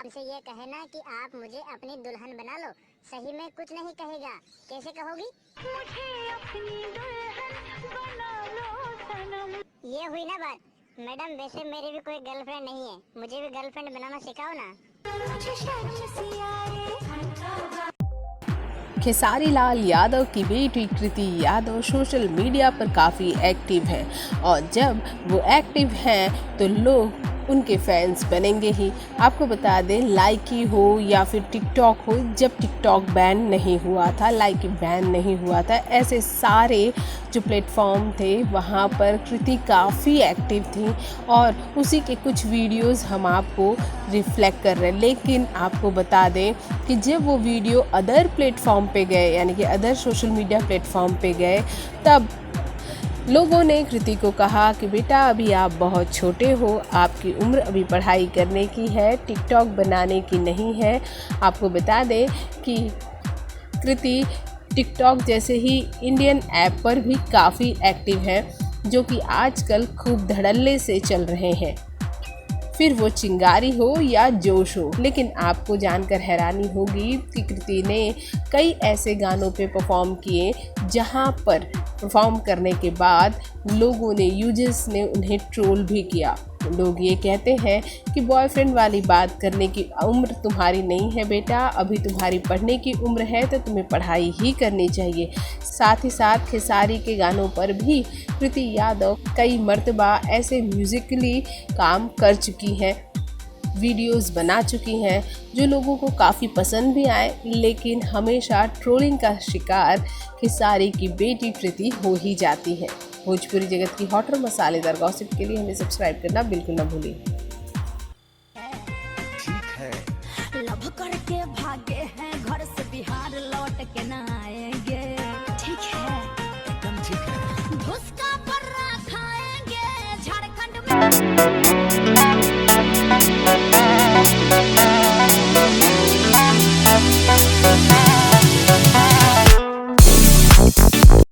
हमसे ये कहे ना कि आप मुझे अपनी दुल्हन बना लो, सही में कुछ नहीं कहेगा। कैसे कहोगी? मुझे अपनी दुल्हन बना लो सनम। ये हुई ना बात। मैडम वैसे मेरी भी कोई गर्लफ्रेंड नहीं है, मुझे भी गर्लफ्रेंड बनाना सिखाओ ना। मुझे शर्म सी आए। खेसारी लाल यादव की बेटी कृति यादव सोशल मीडिया पर काफ़ी एक्टिव है और जब वो एक्टिव हैं तो लोग उनके फैंस बनेंगे ही। आपको बता दें, लाइकी हो या फिर टिकटॉक हो, जब टिकटॉक बैन नहीं हुआ था, लाइकी बैन नहीं हुआ था, ऐसे सारे जो प्लेटफॉर्म थे वहाँ पर कृति काफ़ी एक्टिव थी और उसी के कुछ वीडियोस हम आपको रिफ्लेक्ट कर रहे हैं। लेकिन आपको बता दें कि जब वो वीडियो अदर प्लेटफॉर्म पे गए, यानी कि अदर सोशल मीडिया प्लेटफॉर्म पे गए, तब लोगों ने कृति को कहा कि बेटा अभी आप बहुत छोटे हो, आपकी उम्र अभी पढ़ाई करने की है, टिकटॉक बनाने की नहीं है। आपको बता दें कि कृति टिकटॉक जैसे ही इंडियन ऐप पर भी काफ़ी एक्टिव है, जो कि आजकल खूब धड़ल्ले से चल रहे हैं, फिर वो चिंगारी हो या जोश हो। लेकिन आपको जानकर हैरानी होगी कि कृति ने कई ऐसे गानों पे परफॉर्म किए जहां पर परफॉर्म करने के बाद लोगों ने, यूजर्स ने उन्हें ट्रोल भी किया। लोग ये कहते हैं कि बॉयफ्रेंड वाली बात करने की उम्र तुम्हारी नहीं है बेटा, अभी तुम्हारी पढ़ने की उम्र है तो तुम्हें पढ़ाई ही करनी चाहिए। साथ ही साथ खेसारी के गानों पर भी कृति यादव कई मर्तबा ऐसे म्यूजिकली काम कर चुकी हैं, वीडियोस बना चुकी हैं जो लोगों को काफ़ी पसंद भी आए, लेकिन हमेशा ट्रोलिंग का शिकार खेसारी की बेटी कृति हो ही जाती है। भोजपुरी जगत की हॉट और मसालेदार गॉसिप के लिए हमें सब्सक्राइब करना बिल्कुल ना भूलें। ठीक है, लव करके भागे हैं घर से, बिहार लौट के न आएंगे। ठीक है, एकदम ठीक है। घुस का पर्रा खाएंगे झारखंड में।